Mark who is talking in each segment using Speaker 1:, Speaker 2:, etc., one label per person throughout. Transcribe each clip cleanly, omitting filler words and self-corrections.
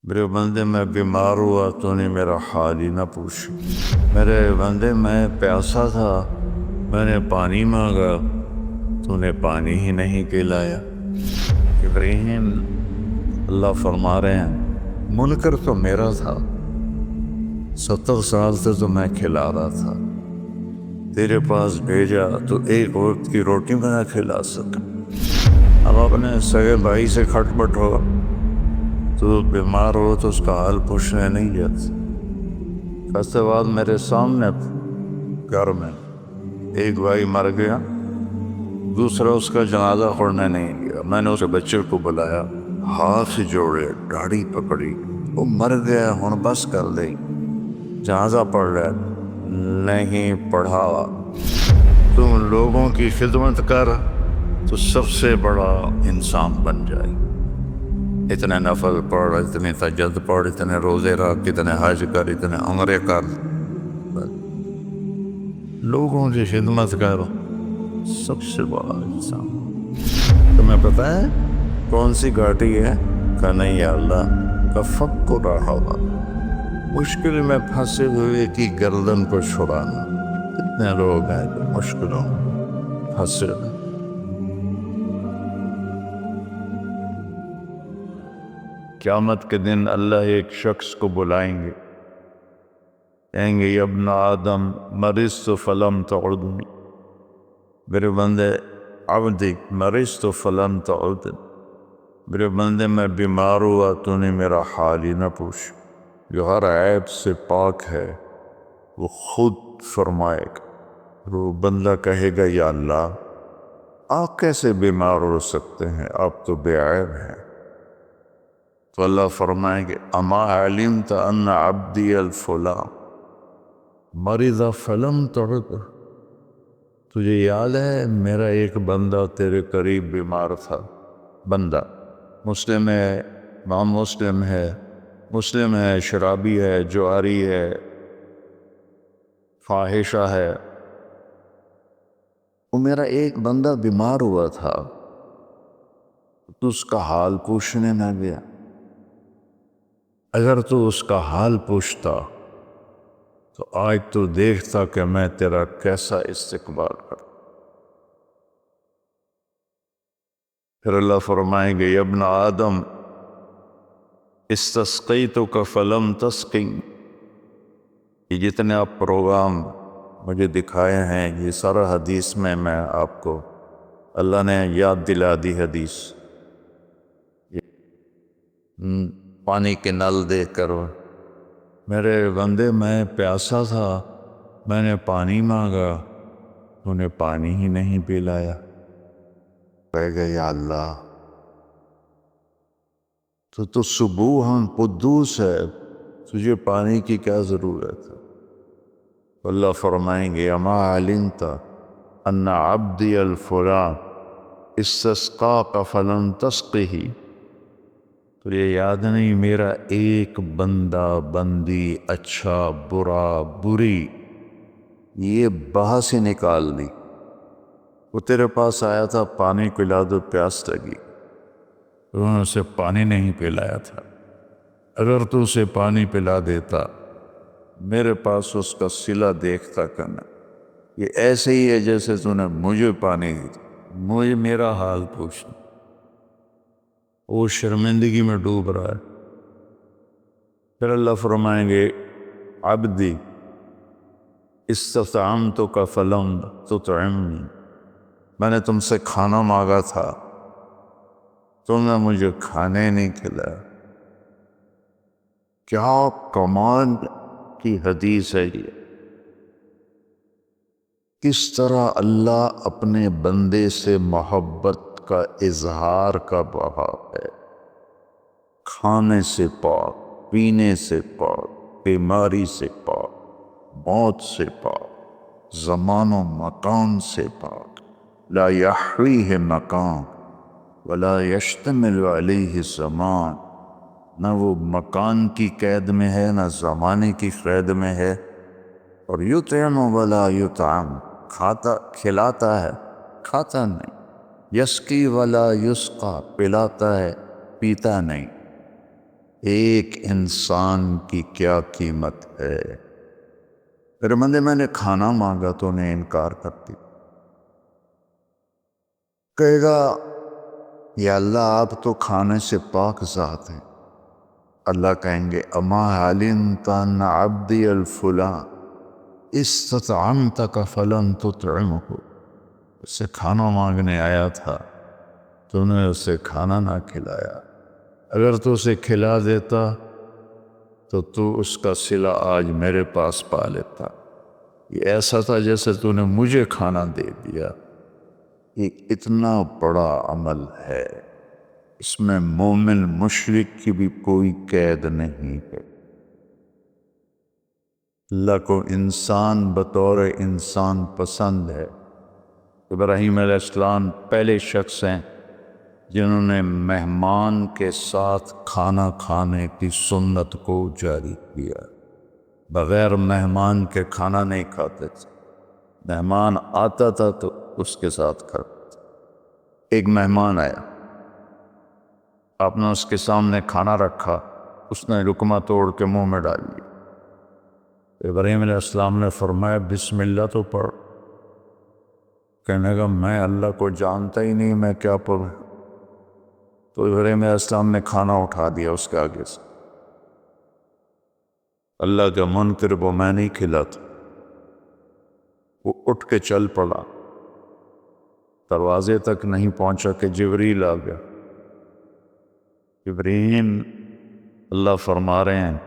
Speaker 1: میرے بندے میں بیمار ہوا تو نے میرا حال ہی نہ پوچھ۔ میرے بندے میں پیاسا تھا، میں نے پانی مانگا تو نے پانی ہی نہیں پلایا۔ ابراہیم اللہ فرما رہے ہیں منکر تو میرا تھا، 70 سال سے تو میں کھلا رہا تھا، تیرے پاس بھیجا تو ایک وقت کی روٹی میں نہ کھلا سکا۔ اب اپنے سگے بھائی سے کھٹ پٹ ہو تو بیمار ہو تو اس کا حال پوچھنے نہیں جاتا۔ اس کے بعد میرے سامنے گھر میں ایک بھائی مر گیا، دوسرا اس کا جنازہ پڑھنے نہیں گیا۔ میں نے اس کے بچے کو بلایا، ہاتھ جوڑے، داڑھی پکڑی، وہ مر گیا ہن بس کر دے، جنازہ پڑھ رہا نہیں پڑھا۔ تم لوگوں کی خدمت کر تو سب سے بڑا انسان بن جائے۔ اتنے نفل پڑھ، اتنے تہجد پڑھ، اتنے روزے رکھ، اتنے حج کر، اتنے عمرے کر، لوگوں کی خدمت کر، سب سے بڑا انسان۔ تمہیں پتہ ہے کون سی گھاٹی ہے؟ کہ نہیں یا اللہ کا فک رہا ہوا، مشکل میں پھنسے ہوئے کی گردن کو چھڑانا۔ کتنے لوگ ہیں جو مشکلوں پھنسے ہوئے۔ قیامت کے دن اللہ ایک شخص کو بلائیں گے، کہیں گے یا ابن آدم مرضت فلم تعدنی، میرے بندے عبدی مرضت فلم تعدنی، میرے بندے میں بیمار ہوا تو نے میرا حال ہی نہ پوچھ۔ جو ہر عیب سے پاک ہے وہ خود فرمائے گا، وہ بندہ کہے گا یا اللہ آپ کیسے بیمار ہو سکتے ہیں، آپ تو بے عیب ہیں۔ تو اللہ فرمائیں گے اما علمت ان عبدی الفلاں مرض فلم تعد، تجھے یاد ہے میرا ایک بندہ تیرے قریب بیمار تھا؟ بندہ مسلم ہے، امام مسلم ہے، شرابی ہے، جواری ہے، فاحشہ ہے، وہ میرا ایک بندہ بیمار ہوا تھا تو اس کا حال پوچھنے نہ گیا۔ اگر تو اس کا حال پوچھتا تو آج تو دیکھتا کہ میں تیرا کیسا استقبال کرتا۔ پھر اللہ فرمائیں گے یا ابن آدم استسقیتک فلم تسقنی، یہ جتنے آپ پروگرام مجھے دکھائے ہیں یہ سارا حدیث میں آپ کو اللہ نے یاد دلا دی حدیث۔ پانی کے نل دیکھ کر میرے بندے میں پیاسا تھا، میں نے پانی مانگا تو نے پانی ہی نہیں پلایا۔ کہے گا یا اللہ تو سبوحاً قدوس ہے، تجھے پانی کی کیا ضرورت ہے؟ اللہ فرمائیں گے اما علمت ان عبدی الفلاں استسقاک فلم تسقہ، تو یہ یاد نہیں میرا ایک بندہ بندی اچھا برا بری یہ بحث ہی نکال دی، وہ تیرے پاس آیا تھا پانی پلا دو پیاس لگی، انہوں نے اسے پانی نہیں پلایا تھا۔ اگر تو اسے پانی پلا دیتا میرے پاس اس کا صلہ دیکھتا کرنا، یہ ایسے ہی ہے جیسے تو نے مجھے پانی دی، مجھے میرا حال پوچھنا۔ وہ شرمندگی میں ڈوب رہا ہے۔ پھر اللہ فرمائیں گے عبدی استطعمتک فلم تطعمنی، میں نے تم سے کھانا مانگا تھا تم نے مجھے کھانے نہیں کھلایا۔ کیا کمال کی حدیث ہے یہ، کس طرح اللہ اپنے بندے سے محبت کا اظہار کا بہا ہے۔ کھانے سے پاک، پینے سے پاک، بیماری سے پاک، موت سے پاک، زمان و مکان سے پاک، لا یحویہ مکان ولا یشتمل علیہ زمان، نہ وہ مکان کی قید میں ہے نہ زمانے کی قید میں ہے۔ اور یطعم ولا یطعم، کھلاتا ہے کھاتا نہیں، یسقی ولا یسقا، پلاتا ہے پیتا نہیں۔ ایک انسان کی کیا قیمت ہے۔ میرے بندے، میں نے کھانا مانگا تو نے انکار کر دی، کہے گا یا اللہ آپ تو کھانے سے پاک ذات ہیں۔ اللہ کہیں گے اما علمت ان عبدی الفلاں استطعمتک فلن تطعمہ، اس سے کھانا مانگنے آیا تھا، تو نے اسے کھانا نہ کھلایا، اگر تو اسے کھلا دیتا تو اس کا صلہ آج میرے پاس پا لیتا۔ یہ ایسا تھا جیسے تو نے مجھے کھانا دے دیا۔ یہ اتنا بڑا عمل ہے، اس میں مومن مشرک کی بھی کوئی قید نہیں ہے۔ اللہ کو انسان بطور انسان پسند ہے۔ ابراہیم علیہ السلام پہلے شخص ہیں جنہوں نے مہمان کے ساتھ کھانا کھانے کی سنت کو جاری کیا۔ بغیر مہمان کے کھانا نہیں کھاتے تھے، مہمان آتا تھا تو اس کے ساتھ کھاتے تھے۔ ایک مہمان آیا، آپ نے اس کے سامنے کھانا رکھا، اس نے لقمہ توڑ کے منہ میں ڈال لیا۔ ابراہیم علیہ السلام نے فرمایا بسم اللہ تو پڑھ۔ کہنے لگا میں اللہ کو جانتا ہی نہیں، میں کیا پڑھوں؟ تو ابراہیم علیہ السلام نے کھانا اٹھا دیا اس کے آگے سے۔ اللہ کا منکر وہ میں نہیں کھلاتا۔ وہ اٹھ کے چل پڑا، دروازے تک نہیں پہنچا کہ جبریل آ گیا۔ ابراہیم، اللہ فرما رہے ہیں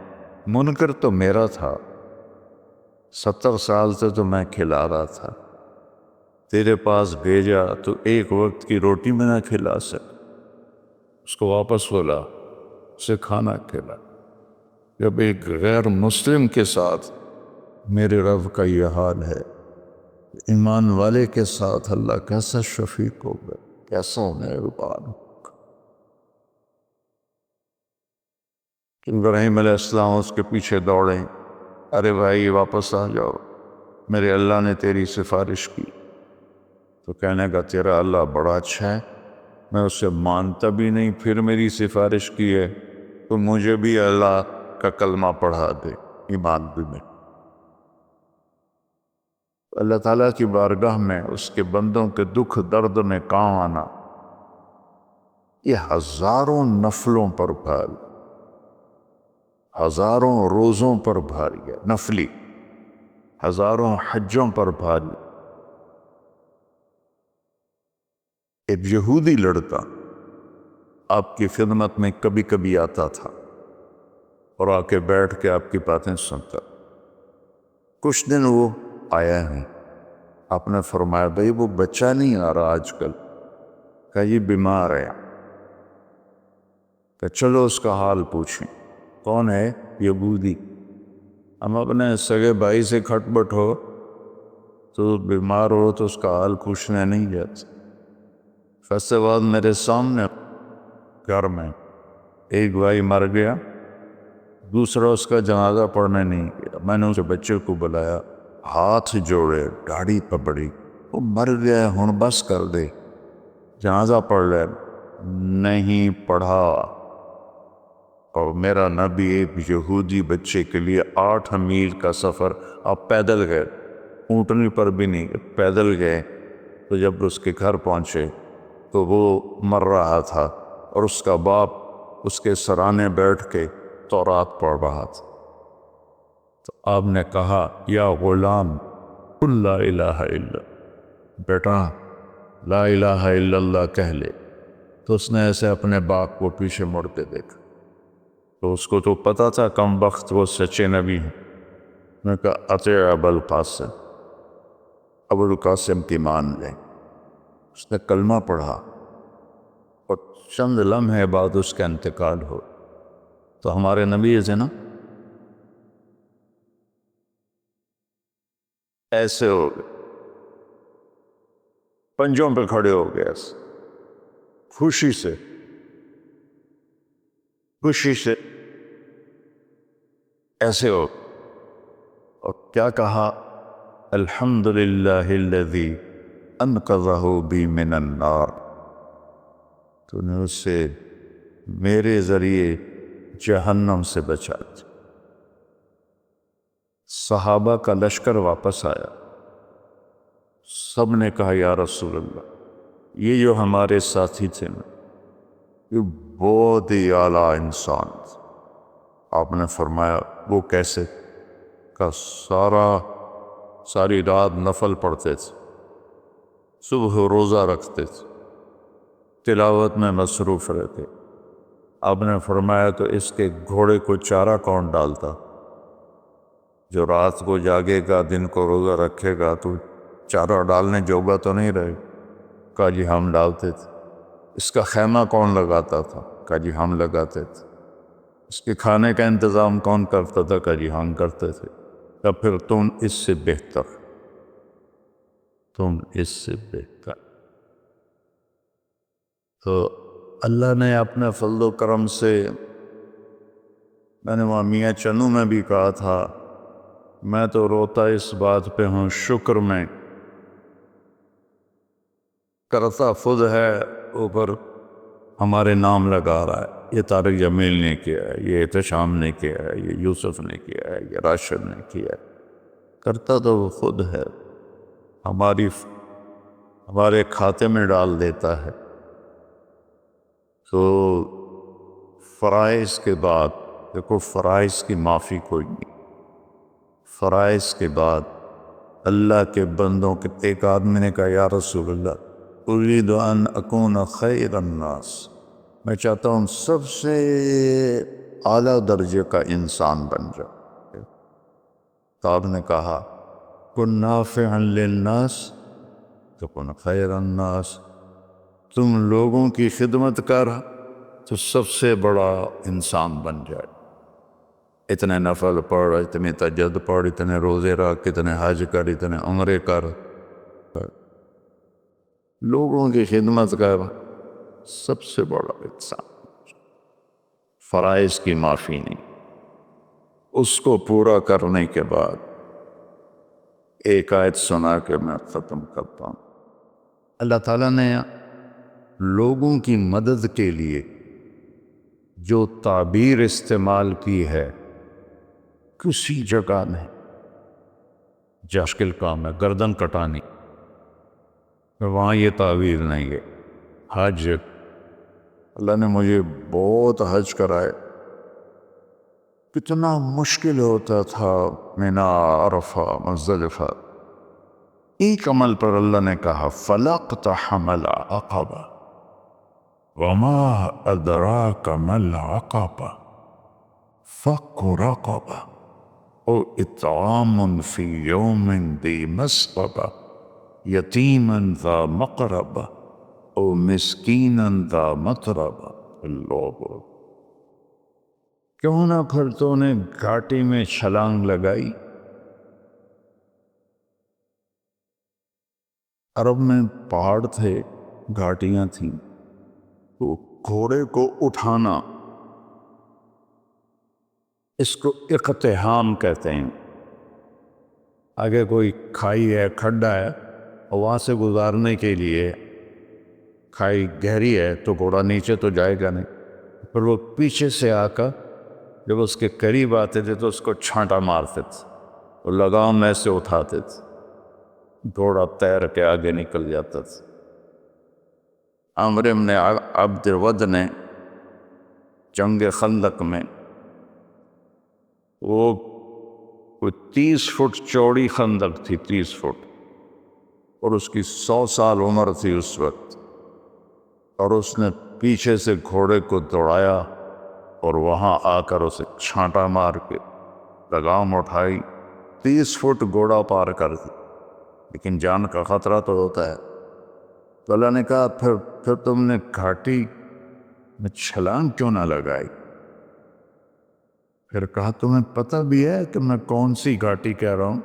Speaker 1: منکر تو میرا تھا، 70 سال سے تو میں کھلا رہا تھا، تیرے پاس بھیجا تو ایک وقت کی روٹی میں نہ کھلا سکا، اس کو واپس بولا، اسے کھانا کھلا۔ جب ایک غیر مسلم کے ساتھ میرے رب کا یہ حال ہے، ایمان والے کے ساتھ اللہ کیسا شفیق ہوگا، کیسا مہربان ہوگا۔ ابراہیم علیہ السلام اس کے پیچھے دوڑے، ارے بھائی واپس آ جاؤ، میرے اللہ نے تیری سفارش کی۔ تو کہنے کا تیرا اللہ بڑا اچھا ہے، میں اسے مانتا بھی نہیں، پھر میری سفارش کی ہے، تو مجھے بھی اللہ کا کلمہ پڑھا دے، ایمان بھی میں۔ اللہ تعالیٰ کی بارگاہ میں اس کے بندوں کے دکھ درد میں کام آنا، یہ ہزاروں نفلوں پر بھاری، ہزاروں روزوں پر بھاری ہے نفلی، ہزاروں حجوں پر بھاری۔ ایک یہودی لڑکا آپ کی خدمت میں کبھی کبھی آتا تھا اور آ کے بیٹھ کے آپ کی باتیں سنتا۔ کچھ دن وہ آیا نہیں، آپ نے فرمایا بھئی وہ بچہ نہیں آ رہا آج کل، کہ یہ بیمار ہے، کہ چلو اس کا حال پوچھیں۔ کون ہے؟ یہودی۔ ہم اپنے سگے بھائی سے کھٹ بٹ ہو تو بیمار ہو تو اس کا حال پوچھنے نہیں جاتے۔ فیصلے بعد میرے سامنے گھر میں ایک بھائی مر گیا، دوسرا اس کا جنازہ پڑھنے نہیں گیا۔ میں نے اس بچے کو بلایا، ہاتھ جوڑے، داڑھی پکڑی، وہ مر گیا ہن بس کر دے، جنازہ پڑھ لے۔ نہیں پڑھا، اور میرا نبی ایک یہودی بچے کے لیے 8 میل کا سفر، آپ پیدل گئے، اونٹنی پر بھی نہیں گئے، پیدل گئے۔ تو جب اس کے گھر پہنچے تو وہ مر رہا تھا اور اس کا باپ اس کے سرانے بیٹھ کے تورات پڑھ رہا تھا۔ تو آپ نے کہا یا غلام قل لا الہ الا، بیٹا لا الہ الا اللہ کہہ لے۔ تو اس نے ایسے اپنے باپ کو پیچھے مڑ کے دیکھا، تو اس کو تو پتا تھا کم وقت وہ سچے نبی ہیں۔ میں نے کہا اطیع ابا القاسم، ابو القاسم کی مان لیں۔ اس نے کلمہ پڑھا اور چند لمحے بعد اس کا انتقال ہو۔ تو ہمارے نبی سے نا ایسے ہو گئے، پنجوں پہ کھڑے ہو گئے، خوشی سے ایسے ہو، اور کیا کہا الحمدللہ الذی انقذہ بی من النار۔ تو نے اس سے میرے ذریعے جہنم سے بچاتی۔ صحابہ کا لشکر واپس آیا، سب نے کہا یا رسول اللہ، یہ جو ہمارے ساتھی تھے نا، یہ بہت ہی اعلیٰ انسان تھے۔ آپ نے فرمایا وہ کیسے؟ کہ ساری رات نفل پڑھتے تھے، صبح روزہ رکھتے تھے، تلاوت میں مصروف رہتے۔ آپ نے فرمایا تو اس کے گھوڑے کو چارہ کون ڈالتا؟ جو رات کو جاگے گا، دن کو روزہ رکھے گا، تو چارہ ڈالنے جوگا تو نہیں رہے؟ کہا جی ہم ڈالتے تھے۔ اس کا خیمہ کون لگاتا تھا؟ کہا جی ہم لگاتے تھے۔ اس کے کھانے کا انتظام کون کرتا تھا؟ کہا جی ہم کرتے تھے۔ تو پھر تم اس سے بہتر، تم اس سے بہتر۔ تو اللہ نے اپنے فضل و کرم سے، میں نے وہاں میاں چنو میں بھی کہا تھا، میں تو روتا اس بات پہ ہوں، شکر میں کرتا خود ہے، اوپر ہمارے نام لگا رہا ہے۔ یہ طارق جمیل نے کیا ہے، یہ احتشام نے کیا ہے، یہ یوسف نے کیا ہے، یہ راشد نے کیا ہے۔ کرتا تو وہ خود ہے، ہمارے کھاتے میں ڈال دیتا ہے۔ تو فرائض کے بعد دیکھو، فرائض کی معافی کوئی نہیں۔ فرائض کے بعد اللہ کے بندوں کے، ایک آدمی نے کہا یا رسول اللہ اريد ان اکون خیر الناس، میں چاہتا ہوں سب سے اعلیٰ درجے کا انسان بن جاؤ۔ تو آپ نے کہا کن نافعا للناس تکن خیر الناس، تم لوگوں کی خدمت کر تو سب سے بڑا انسان بن جائے۔ اتنے نفل پڑھ، اتنے تہجد پڑھ، اتنے روزے رکھ، اتنے حج کر، اتنے عمرے کر، لوگوں کی خدمت کر، سب سے بڑا انسان۔ فرائض کی معافی نہیں، اس کو پورا کرنے کے بعد ایک آیت سنا کے میں ختم کرتا ہوں۔ اللہ تعالیٰ نے لوگوں کی مدد کے لیے جو تعبیر استعمال کی ہے، کسی جگہ نہیں، مشکل کام ہے گردن کٹانی، وہاں یہ تعبیر نہیں ہے۔ حج، اللہ نے مجھے بہت حج کرائے، کتنا مشکل ہوتا تھا، مینا، عرفہ، مزدلفہ، ایک عمل پر اللہ نے کہا فَلَاقْتَحَمَ الْعَقَبَةَ وَمَا أَدْرَاكَ مَا الْعَقَبَةُ فَكُّ رَقَبَةٍ أَوْ إِطْعَامٌ فِي يَوْمٍ ذِي مَسْغَبَةٍ يَتِيمًا ذَا مَقْرَبَةٍ أَوْ مِسْكِينًا ذَا مَتْرَبَةٍ۔ اللہ، کیوں نہ پھر تو نے گھاٹی میں چھلانگ لگائی؟ عرب میں پہاڑ تھے، گھاٹیاں تھیں، تو گھوڑے کو اٹھانا، اس کو اقتحام کہتے ہیں۔ آگے کوئی کھائی ہے، کھڈا ہے، اور وہاں سے گزارنے کے لیے کھائی گہری ہے تو گھوڑا نیچے تو جائے گا نہیں، پھر وہ پیچھے سے آ کر جب اس کے قریب آتے تھے تو اس کو چھانٹا مارتے تھے، اور لگام میں سے اٹھاتے تھے، گھوڑا تیر کے آگے نکل جاتا تھا۔ عمرو بن عبد ود نے جنگ خندق میں، وہ 30 فٹ چوڑی خندق تھی، 30 فٹ، اور اس کی 100 سال عمر تھی اس وقت، اور اس نے پیچھے سے گھوڑے کو دوڑایا اور وہاں آ کر اسے چھانٹا مار کے لگام اٹھائی، 30 فٹ گھوڑا پار کر دی، لیکن جان کا خطرہ تو ہوتا ہے۔ تو اللہ نے کہا پھر تم نے گھاٹی میں چھلانگ کیوں نہ لگائی؟ پھر کہا تمہیں پتہ بھی ہے کہ میں کون سی گھاٹی کہہ رہا ہوں؟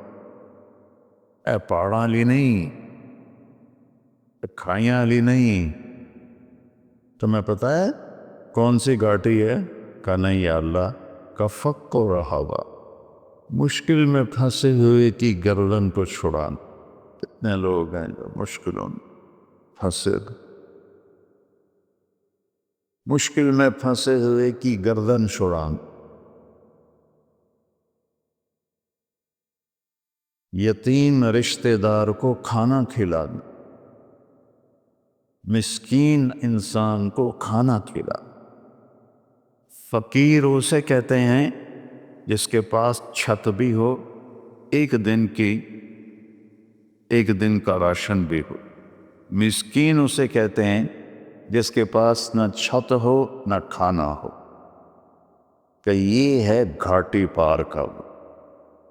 Speaker 1: اے پہاڑاں والی نہیں، کھائیاں والی نہیں، تمہیں پتہ ہے کون سی گھاٹی ہے؟ کہا نہیں یا اللہ، کا فک و رہابہ، مشکل میں پھنسے ہوئے کی گردن کو چھڑانا۔ کتنے لوگ ہیں جو مشکلوں میں پھنسے، مشکل میں پھنسے ہوئے کی گردن چھڑان، یتیم رشتہ دار کو کھانا کھلانا، مسکین انسان کو کھانا کھلانا۔ فقیر اسے کہتے ہیں جس کے پاس چھت بھی ہو، ایک دن کا راشن بھی ہو۔ مسکین اسے کہتے ہیں جس کے پاس نہ چھت ہو نہ کھانا ہو، کہ یہ ہے گھاٹی پار کا وقت۔